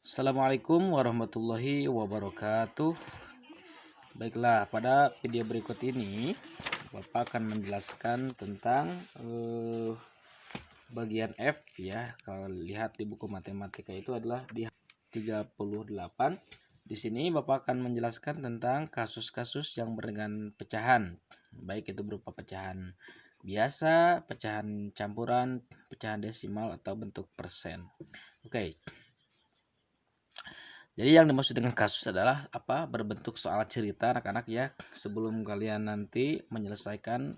Assalamualaikum warahmatullahi wabarakatuh. Baiklah, pada video berikut ini Bapak akan menjelaskan tentang bagian F ya. Kalau lihat di buku matematika itu adalah di 38. Di sini Bapak akan menjelaskan tentang kasus-kasus yang dengan pecahan, baik itu berupa pecahan biasa, pecahan campuran, pecahan desimal atau bentuk persen. Oke. Jadi yang dimaksud dengan kasus adalah berbentuk soal cerita anak-anak ya, sebelum kalian nanti menyelesaikan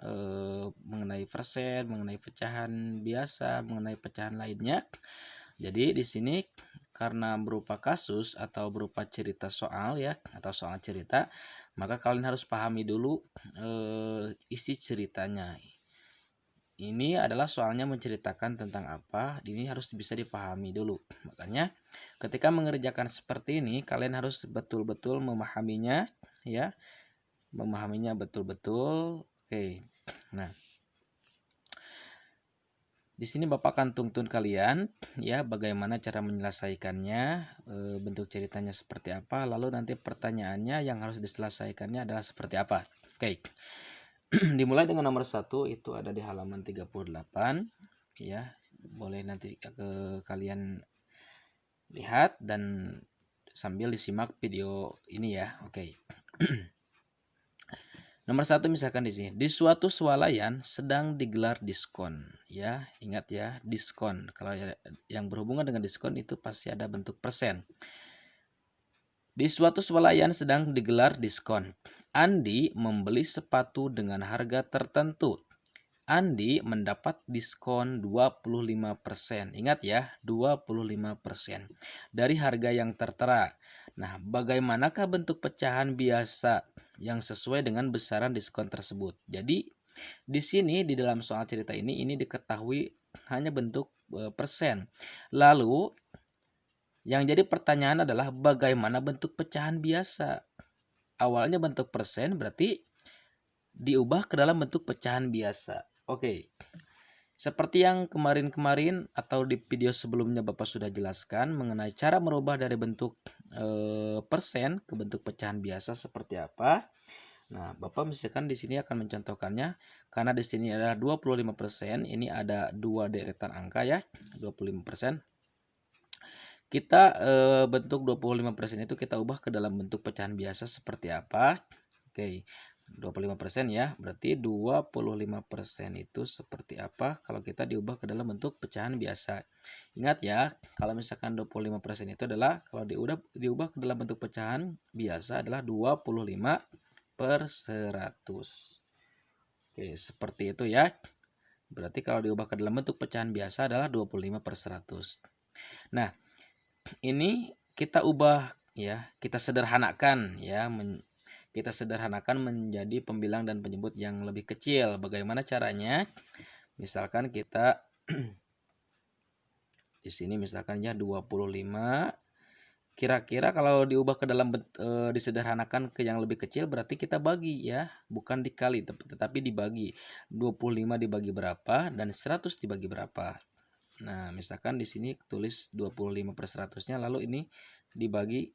mengenai persen, mengenai pecahan biasa, mengenai pecahan lainnya. Jadi di sini karena berupa kasus atau berupa cerita soal ya, atau soal cerita, maka kalian harus pahami dulu isi ceritanya. Ini adalah soalnya menceritakan tentang apa, ini harus bisa dipahami dulu. Makanya ketika mengerjakan seperti ini, kalian harus betul-betul memahaminya ya. Memahaminya betul-betul. Oke. Nah, di sini Bapak akan tuntun kalian ya bagaimana cara menyelesaikannya, bentuk ceritanya seperti apa, lalu nanti pertanyaannya yang harus diselesaikannya adalah seperti apa. Oke. Dimulai dengan nomor 1 itu ada di halaman 38 ya. Boleh nanti kalian lihat dan sambil disimak video ini ya. Oke. Nomor 1 misalkan di sini, di suatu swalayan sedang digelar diskon ya. Ingat ya, diskon. Kalau yang berhubungan dengan diskon itu pasti ada bentuk persen. Di suatu swalayan sedang digelar diskon. Andi membeli sepatu dengan harga tertentu. Andi mendapat diskon 25%. Ingat ya, 25% dari harga yang tertera. Nah, bagaimanakah bentuk pecahan biasa yang sesuai dengan besaran diskon tersebut? Jadi, di sini di dalam soal cerita ini diketahui hanya bentuk persen. Lalu yang jadi pertanyaan adalah bagaimana bentuk pecahan biasa? Awalnya bentuk persen berarti diubah ke dalam bentuk pecahan biasa. Oke. Seperti yang kemarin-kemarin atau di video sebelumnya Bapak sudah jelaskan mengenai cara merubah dari bentuk persen ke bentuk pecahan biasa seperti apa. Nah, Bapak misalkan di sini akan mencontohkannya karena di sini adalah 25%, ini ada dua deretan angka ya, 25%. Kita bentuk 25% itu kita ubah ke dalam bentuk pecahan biasa seperti apa? Oke. 25% ya, berarti 25% itu seperti apa kalau kita diubah ke dalam bentuk pecahan biasa. Ingat ya, kalau misalkan 25% itu adalah kalau diubah ke dalam bentuk pecahan biasa adalah 25/100. Oke, seperti itu ya. Berarti kalau diubah ke dalam bentuk pecahan biasa adalah 25/100. Nah, ini kita ubah ya, kita sederhanakan ya, kita sederhanakan menjadi pembilang dan penyebut yang lebih kecil. Bagaimana caranya? Misalkan kita di sini misalkan ya 25. Kira-kira kalau diubah ke dalam disederhanakan ke yang lebih kecil berarti kita bagi ya, bukan dikali tetapi dibagi. 25 dibagi berapa dan 100 dibagi berapa. Nah, misalkan di sini tulis 25/100-nya, lalu ini dibagi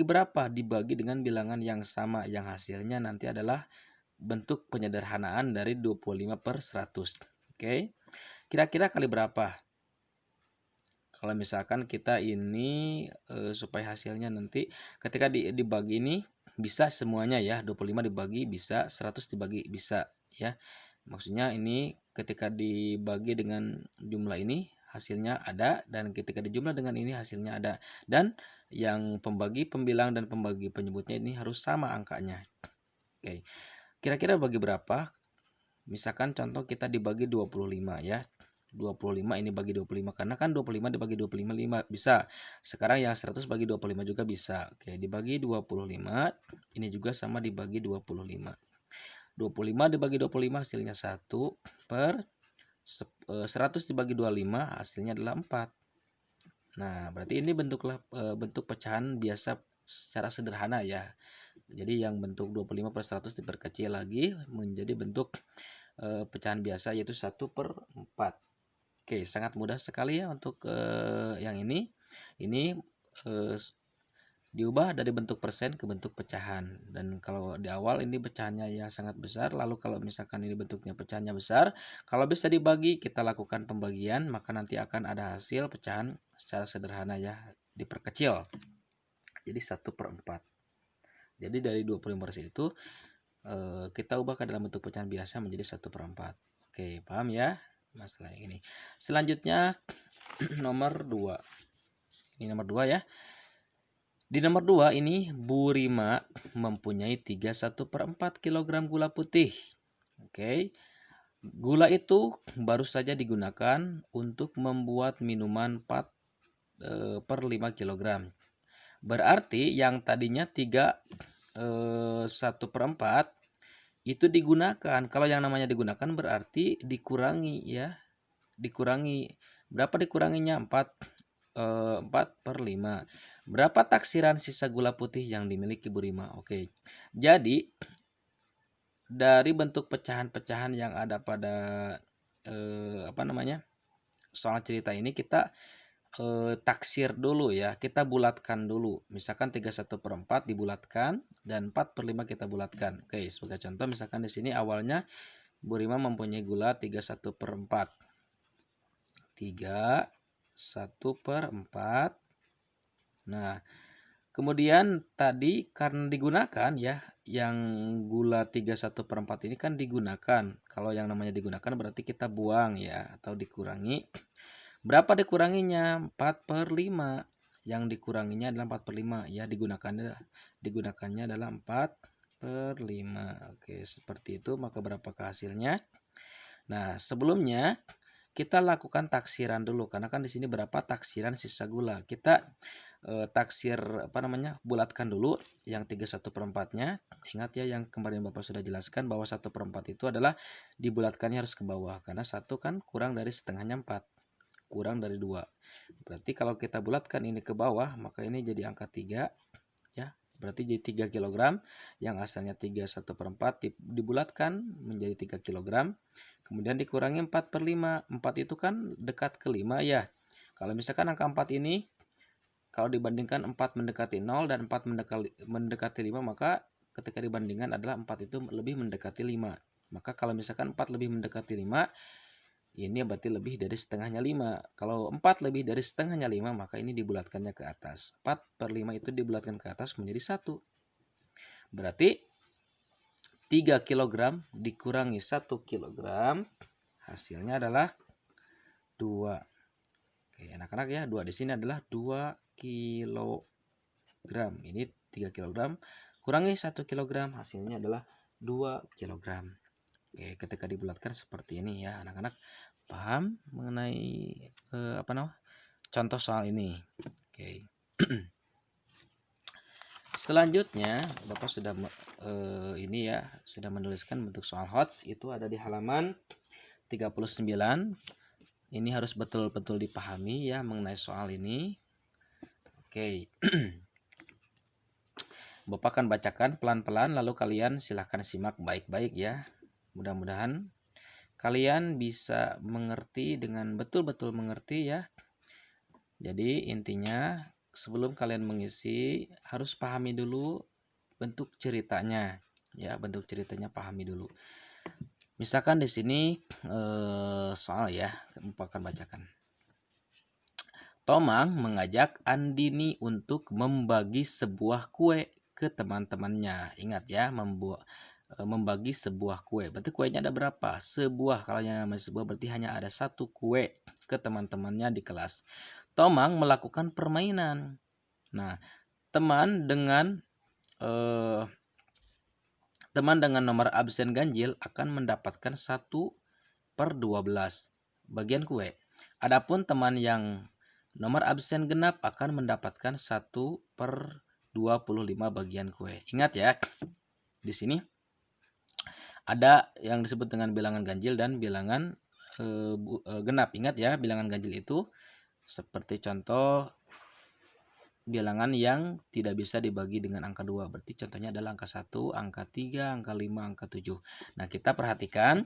berapa? Dibagi dengan bilangan yang sama, yang hasilnya nanti adalah bentuk penyederhanaan dari 25/100. Oke. Kira-kira kali berapa? Kalau misalkan kita ini supaya hasilnya nanti ketika dibagi ini bisa semuanya ya, 25 dibagi bisa, 100 dibagi bisa ya. Maksudnya ini ketika dibagi dengan jumlah ini hasilnya ada, dan ketika dijumlah dengan ini hasilnya ada, dan yang pembagi pembilang dan pembagi penyebutnya ini harus sama angkanya. Oke. Kira-kira bagi berapa? Misalkan contoh kita dibagi 25 ya. 25 ini bagi 25 karena kan 25 dibagi 25 5 bisa. Sekarang yang 100 bagi 25 juga bisa. Oke, dibagi 25 ini juga sama dibagi 25. 25 dibagi 25 hasilnya 1 per 100 dibagi 25 hasilnya adalah 4. Nah, berarti ini bentuk pecahan biasa secara sederhana ya. Jadi yang bentuk 25/100 diperkecil lagi menjadi bentuk pecahan biasa yaitu 1/4. Oke, sangat mudah sekali ya untuk yang ini. Ini diubah dari bentuk persen ke bentuk pecahan. Dan kalau di awal ini pecahannya ya sangat besar, lalu kalau misalkan ini bentuknya pecahannya besar, kalau bisa dibagi kita lakukan pembagian, maka nanti akan ada hasil pecahan secara sederhana ya, diperkecil. Jadi 1/4. Jadi dari 25% itu kita ubah ke dalam bentuk pecahan biasa menjadi 1/4. Oke, paham ya masalah ini. Selanjutnya nomor 2. Ini nomor 2 ya. Di nomor 2 ini Bu Rima mempunyai 31/4 kg gula putih. Oke. Gula itu baru saja digunakan untuk membuat minuman 4/5 kg. Berarti yang tadinya 1/4 itu digunakan. Kalau yang namanya digunakan berarti dikurangi ya. Dikurangi. Berapa dikuranginya? 4/5. Berapa taksiran sisa gula putih yang dimiliki Bu Rima? Oke. Jadi dari bentuk pecahan-pecahan yang ada pada soal cerita ini kita taksir dulu ya. Kita bulatkan dulu. Misalkan 31/4 dibulatkan dan 4/5 kita bulatkan. Oke, sebagai contoh misalkan di sini awalnya Bu Rima mempunyai gula 31/4. 31/4. Nah, kemudian tadi karena digunakan ya, yang gula 31/4 ini kan digunakan. Kalau yang namanya digunakan berarti kita buang ya, atau dikurangi. Berapa dikuranginya? 4/5. Yang dikuranginya adalah 4/5 ya, digunakannya adalah 4/5. Oke, seperti itu. Maka berapakah hasilnya? Nah, sebelumnya kita lakukan taksiran dulu karena kan di sini berapa taksiran sisa gula. Kita taksir bulatkan dulu yang 31/4-nya. Ingat ya yang kemarin Bapak sudah jelaskan bahwa 1/4 itu adalah dibulatkannya harus ke bawah karena 1 kan kurang dari setengahnya 4, kurang dari 2. Berarti kalau kita bulatkan ini ke bawah maka ini jadi angka 3 ya. Berarti jadi 3 kg yang asalnya 31/4 dibulatkan menjadi 3 kg. Kemudian dikurangi 4/5. 4 itu kan dekat ke 5 ya. Kalau misalkan angka 4 ini kalau dibandingkan 4 mendekati 0 dan 4 mendekati 5, maka ketika dibandingkan adalah 4 itu lebih mendekati 5. Maka kalau misalkan 4 lebih mendekati 5, ini berarti lebih dari setengahnya 5. Kalau 4 lebih dari setengahnya 5, maka ini dibulatkannya ke atas. 4/5 itu dibulatkan ke atas menjadi 1. Berarti 3 kg dikurangi 1 kg, hasilnya adalah 2. Oke, anak-anak ya, 2 di sini adalah 2 kg. Ini 3 kg kurangi 1 kg, hasilnya adalah 2 kg. Oke, ketika dibulatkan seperti ini ya, anak-anak paham mengenai contoh soal ini. Oke. Selanjutnya Bapak sudah sudah menuliskan bentuk soal HOTS, itu ada di halaman 39. Ini harus betul-betul dipahami ya mengenai soal ini. Oke. Bapak akan bacakan pelan-pelan lalu kalian silahkan simak baik-baik ya. Mudah-mudahan kalian bisa mengerti dengan betul-betul mengerti ya. Jadi intinya sebelum kalian mengisi harus pahami dulu bentuk ceritanya ya, bentuk ceritanya pahami dulu. Misalkan di sini soal ya, Bapak akan bacakan. Tomang mengajak Andini untuk membagi sebuah kue ke teman-temannya. Ingat ya, membagi sebuah kue. Berarti kuenya ada berapa? Sebuah. Kalau yang namanya sebuah berarti hanya ada satu kue ke teman-temannya di kelas. Tomang melakukan permainan. Nah, teman dengan nomor absen ganjil akan mendapatkan 1/12 bagian kue. Adapun teman yang nomor absen genap akan mendapatkan 1/25 bagian kue. Ingat ya, di sini ada yang disebut dengan bilangan ganjil dan bilangan genap. Ingat ya, bilangan ganjil itu seperti contoh bilangan yang tidak bisa dibagi dengan angka 2. Berarti contohnya adalah angka 1, angka 3, angka 5, angka 7. Nah, kita perhatikan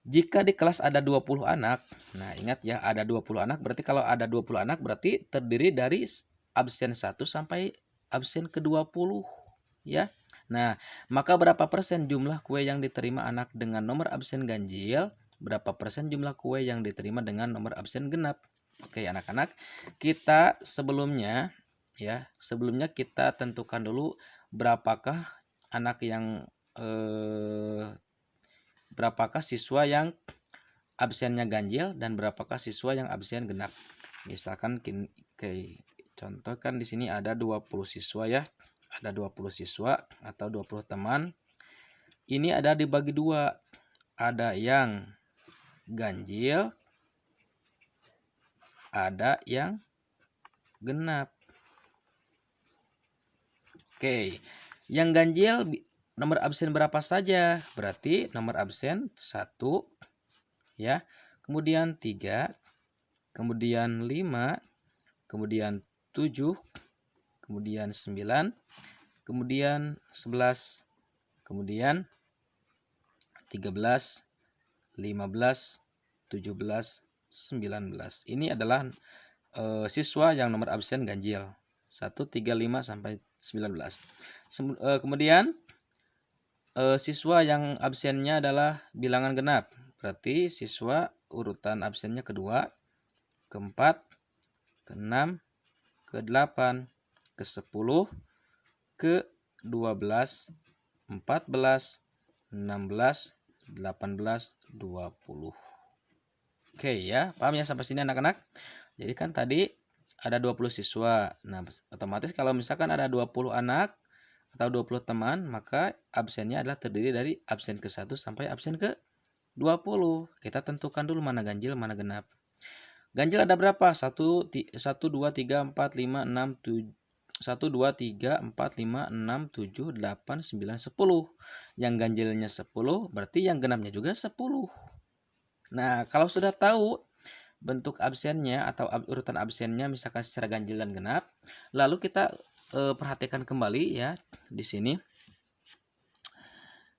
jika di kelas ada 20 anak, nah ingat ya ada 20 anak, berarti kalau ada 20 anak berarti terdiri dari absen 1 sampai absen ke-20 ya. Nah, maka berapa persen jumlah kue yang diterima anak dengan nomor absen ganjil? Berapa persen jumlah kue yang diterima dengan nomor absen genap? Oke, anak-anak, kita sebelumnya kita tentukan dulu berapakah anak yang berapakah siswa yang absennya ganjil dan berapakah siswa yang absen genap. Misalkan contohkan di sini ada 20 siswa ya. Ada 20 siswa atau 20 teman. Ini ada dibagi dua. Ada yang ganjil, ada yang genap. Oke. Yang ganjil nomor absen berapa saja? Berarti nomor absen 1 ya. Kemudian 3, kemudian 5, kemudian 7, kemudian 9, kemudian 11, kemudian 13, 15, 17, 19. Ini adalah siswa yang nomor absen ganjil. 1, 3, 5 sampai 19. Kemudian siswa yang absennya adalah bilangan genap. Berarti siswa urutan absennya kedua, keempat, ke-6, ke-8, ke-10, ke-12, 14, 16, 18, 20. Oke ya, paham ya sampai sini anak-anak? Jadi kan tadi ada 20 siswa. Nah, otomatis kalau misalkan ada 20 anak atau 20 teman, maka absennya adalah terdiri dari absen ke-1 sampai absen ke-20. Kita tentukan dulu mana ganjil, mana genap. Ganjil ada berapa? 1, 2, 3, 4, 5, 6, 7. 1, 2, 3, 4, 5, 6, 7, 8, 9, 10. Yang ganjilnya 10, berarti yang genapnya juga 10. Nah, kalau sudah tahu bentuk absennya atau urutan absennya misalkan secara ganjil dan genap, lalu kita perhatikan kembali ya di sini.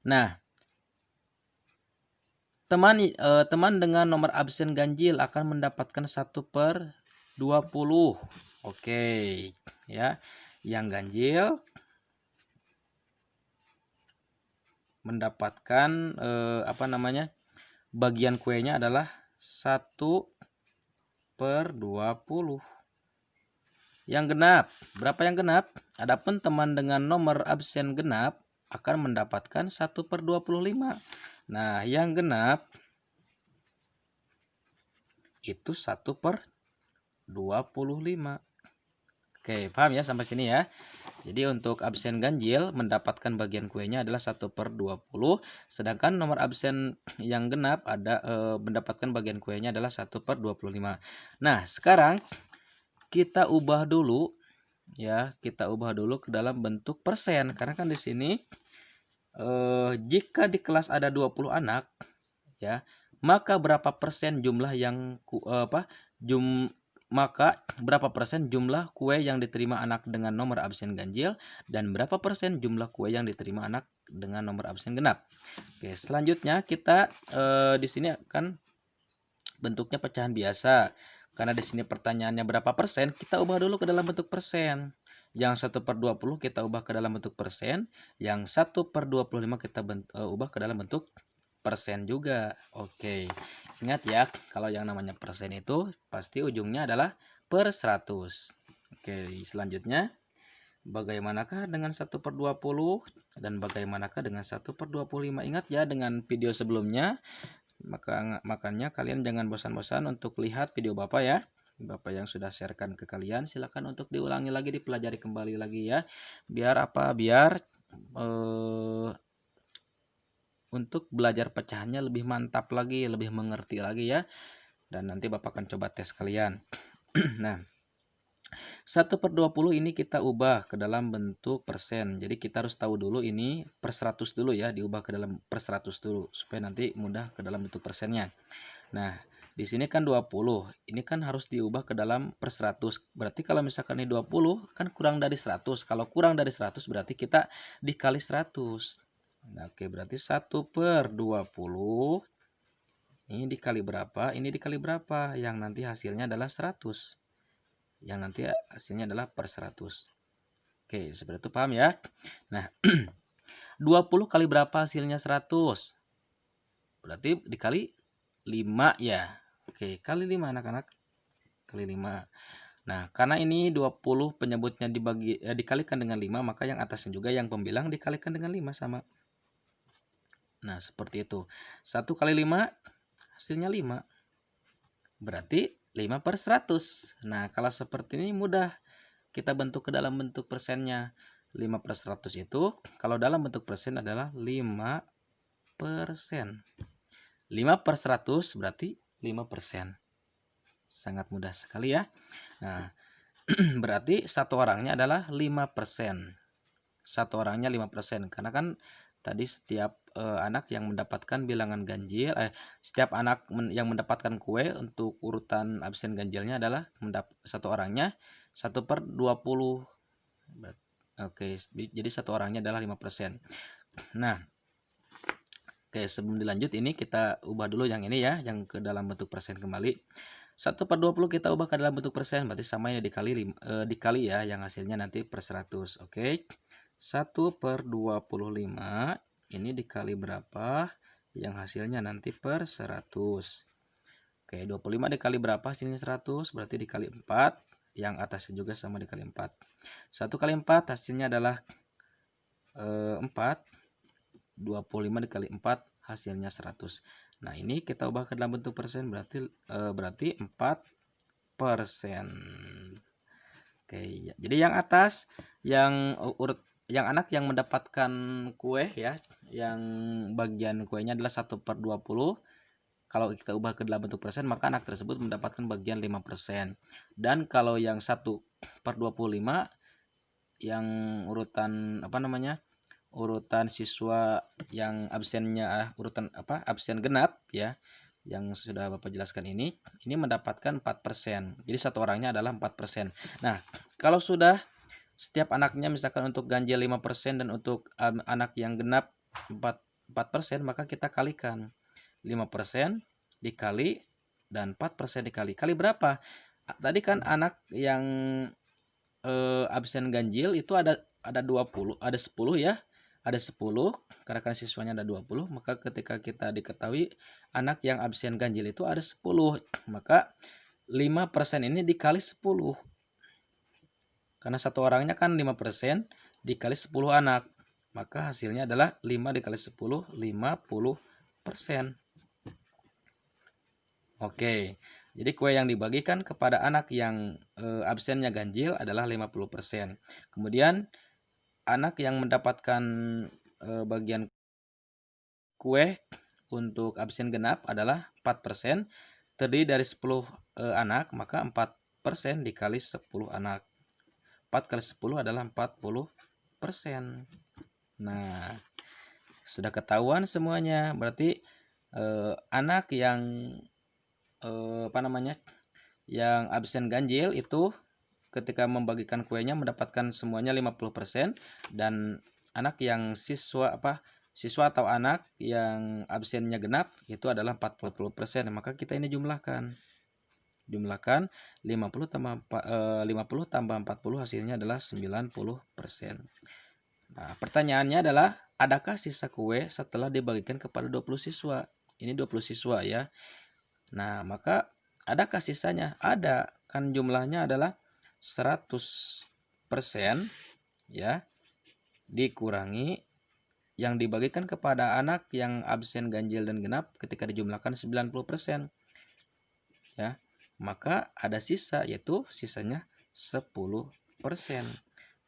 Nah, teman dengan nomor absen ganjil akan mendapatkan 1/20. Oke, ya. Yang ganjil mendapatkan bagian kuenya adalah 1/20. Yang genap, berapa yang genap? Adapun teman dengan nomor absen genap akan mendapatkan 1/25. Nah, yang genap itu 1/25. Oke, paham ya sampai sini ya. Jadi untuk absen ganjil mendapatkan bagian kuenya adalah 1/20, sedangkan nomor absen yang genap mendapatkan bagian kuenya adalah 1/25. Nah, sekarang kita ubah dulu ya, ke dalam bentuk persen karena kan di sini jika di kelas ada 20 anak ya, maka berapa persen jumlah yang maka berapa persen jumlah kue yang diterima anak dengan nomor absen ganjil dan berapa persen jumlah kue yang diterima anak dengan nomor absen genap. Oke, selanjutnya kita di sini akan bentuknya pecahan biasa. Karena di sini pertanyaannya berapa persen, kita ubah dulu ke dalam bentuk persen. Yang 1/20 kita ubah ke dalam bentuk persen, yang 1/25 kita ubah ke dalam bentuk persen juga. Oke. Ingat ya, kalau yang namanya persen itu pasti ujungnya adalah per 100. Oke, selanjutnya bagaimanakah dengan 1/20 dan bagaimanakah dengan 1/25? Ingat ya dengan video sebelumnya, makanya kalian jangan bosan-bosan untuk lihat video Bapak ya. Bapak yang sudah sharekan ke kalian, silakan untuk diulangi lagi, dipelajari kembali lagi ya. Biar untuk belajar pecahannya lebih mantap lagi, lebih mengerti lagi ya. Dan nanti Bapak akan coba tes kalian. Nah, 1/20 ini kita ubah ke dalam bentuk persen. Jadi kita harus tahu dulu ini per 100 dulu ya, diubah ke dalam per 100 dulu supaya nanti mudah ke dalam bentuk persennya. Nah, di sini kan 20. Ini kan harus diubah ke dalam per 100. Berarti kalau misalkan ini 20 kan kurang dari 100. Kalau kurang dari 100 berarti kita dikali 100. Nah, oke, berarti 1/20 ini dikali berapa? Ini dikali berapa? Yang nanti hasilnya adalah 100. yang nanti hasilnya adalah per 100. Oke, seperti itu, paham ya? Nah, 20 kali berapa hasilnya 100? Berarti dikali 5 ya. Oke, kali 5 anak-anak. Kali 5. Nah, karena ini 20 penyebutnya dikalikan dengan 5, maka yang atasnya juga yang pembilang dikalikan dengan 5 sama. Nah, seperti itu. 1 kali 5 hasilnya 5. Berarti 5 per 100. Nah, kalau seperti ini mudah kita bentuk ke dalam bentuk persennya. 5 per 100 itu kalau dalam bentuk persen adalah 5%. 5 per 100 berarti 5%. Sangat mudah sekali ya. Nah, berarti satu orangnya adalah 5%. Satu orangnya 5%. Karena kan tadi setiap anak yang mendapatkan bilangan ganjil, setiap anak yang mendapatkan kue untuk urutan absen ganjilnya adalah satu orangnya 1 per 20. Oke, jadi satu orangnya adalah 5%. Nah, oke, sebelum dilanjut ini kita ubah dulu yang ini ya, yang ke dalam bentuk persen kembali. 1 per 20 kita ubah ke dalam bentuk persen, berarti sama ini dikali ya, yang hasilnya nanti per 100. Oke, 1 per 25 ini dikali berapa, yang hasilnya nanti per 100. Oke, 25 dikali berapa hasilnya 100, berarti dikali 4, yang atasnya juga sama dikali 4. 1 kali 4 hasilnya adalah 4, 25 dikali 4 hasilnya 100. Nah, ini kita ubah ke dalam bentuk persen, berarti 4%. Oke, ya. Jadi yang atas yang anak yang mendapatkan kue ya, yang bagian kuenya adalah 1 per 20. Kalau kita ubah ke dalam bentuk persen, maka anak tersebut mendapatkan bagian 5%. Dan kalau yang 1 per 25 yang urutan urutan siswa yang absennya absen genap ya, yang sudah Bapak jelaskan ini mendapatkan 4%. Jadi satu orangnya adalah 4%. Nah, kalau sudah setiap anaknya misalkan untuk ganjil 5% dan untuk anak yang genap 4%, maka kita kalikan 5% dikali dan 4% dikali berapa? Tadi kan anak yang absen ganjil itu ada 20, ada 10 ya. Ada 10, karena kan siswanya ada 20, maka ketika kita diketahui anak yang absen ganjil itu ada 10, maka 5% ini dikali 10. Karena satu orangnya kan 5% dikali 10 anak, maka hasilnya adalah 5 dikali 10, 50%. Oke, jadi kue yang dibagikan kepada anak yang absennya ganjil adalah 50%. Kemudian anak yang mendapatkan bagian kue untuk absen genap adalah 4%, terdiri dari 10 anak, maka 4% dikali 10 anak. 4 kali 10 adalah 40%. Nah, sudah ketahuan semuanya. Berarti anak yang yang absen ganjil itu ketika membagikan kuenya mendapatkan semuanya 50%, dan anak yang siswa atau anak yang absennya genap itu adalah 40%. Maka kita ini jumlahkan 50 tambah 40 hasilnya adalah 90%. Nah, pertanyaannya adalah adakah sisa kue setelah dibagikan kepada 20 siswa? Ini 20 siswa ya. Nah, maka adakah sisanya? Ada, kan jumlahnya adalah 100% ya, dikurangi yang dibagikan kepada anak yang absen ganjil dan genap ketika dijumlahkan 90% ya, maka ada sisa, yaitu sisanya 10%.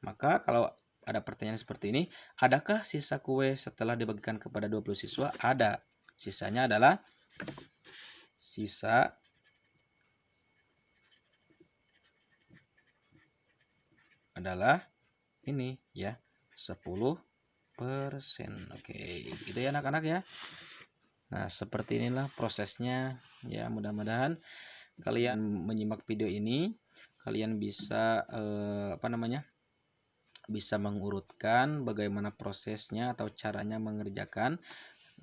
Maka kalau ada pertanyaan seperti ini, adakah sisa kue setelah dibagikan kepada 20 siswa? Ada. Sisanya adalah sisa adalah ini ya, 10%. Oke, gitu ya anak-anak ya. Nah, seperti inilah prosesnya ya. Mudah-mudahan kalian menyimak video ini, kalian bisa bisa mengurutkan bagaimana prosesnya atau caranya mengerjakan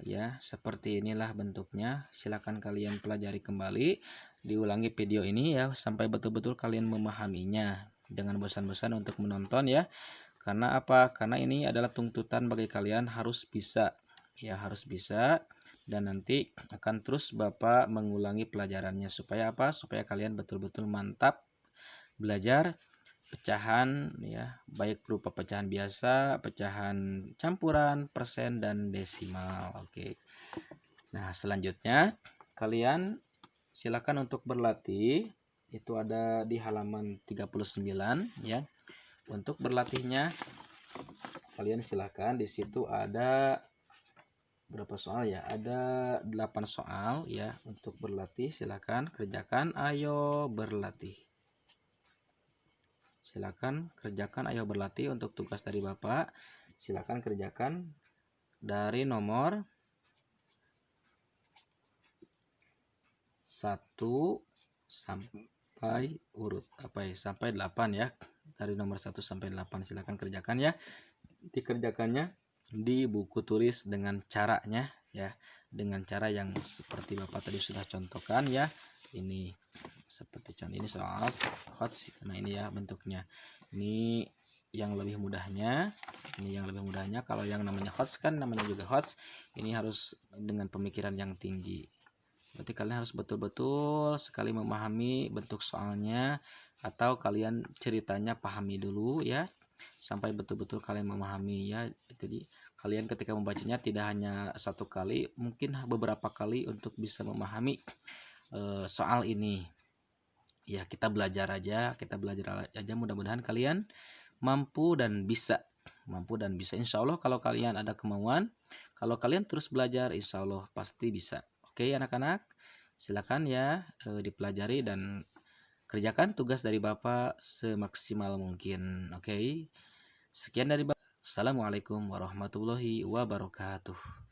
ya. Seperti inilah bentuknya. Silakan kalian pelajari kembali. diulangi video ini ya sampai betul-betul kalian memahaminya. Jangan bosan-bosan untuk menonton ya. Karena apa? Karena ini adalah tuntutan bagi kalian, harus bisa. Ya, harus bisa, dan nanti akan terus Bapak mengulangi pelajarannya supaya apa? Supaya kalian betul-betul mantap belajar pecahan ya, baik berupa pecahan biasa, pecahan campuran, persen, dan desimal. Oke. Nah, selanjutnya kalian silakan untuk berlatih. Itu ada di halaman 39 ya. Untuk berlatihnya kalian silakan, di situ ada berapa soal ya? Ada 8 soal ya. Untuk berlatih silakan kerjakan, ayo berlatih. Silakan kerjakan, ayo berlatih. Untuk tugas dari Bapak silakan kerjakan dari nomor 1 sampai urut sampai 8 ya. Dari nomor 1 sampai 8 silakan kerjakan ya. Dikerjakannya di buku tulis dengan caranya ya, dengan cara yang seperti Bapak tadi sudah contohkan ya. Ini seperti contoh, ini soal HOTS. Nah, ini ya bentuknya. Ini yang lebih mudahnya, kalau yang namanya HOTS kan namanya juga HOTS, ini harus dengan pemikiran yang tinggi. Berarti kalian harus betul-betul sekali memahami bentuk soalnya, atau kalian ceritanya pahami dulu ya, sampai betul-betul kalian memahami ya. Jadi kalian ketika membacanya tidak hanya satu kali, mungkin beberapa kali untuk bisa memahami soal ini. Ya, kita belajar aja, mudah-mudahan kalian mampu dan bisa. Insya Allah kalau kalian ada kemauan, kalau kalian terus belajar, insya Allah pasti bisa. Oke anak-anak, silakan ya dipelajari dan kerjakan tugas dari Bapak semaksimal mungkin. Oke, sekian dari Bapak. Assalamualaikum warahmatullahi wabarakatuh.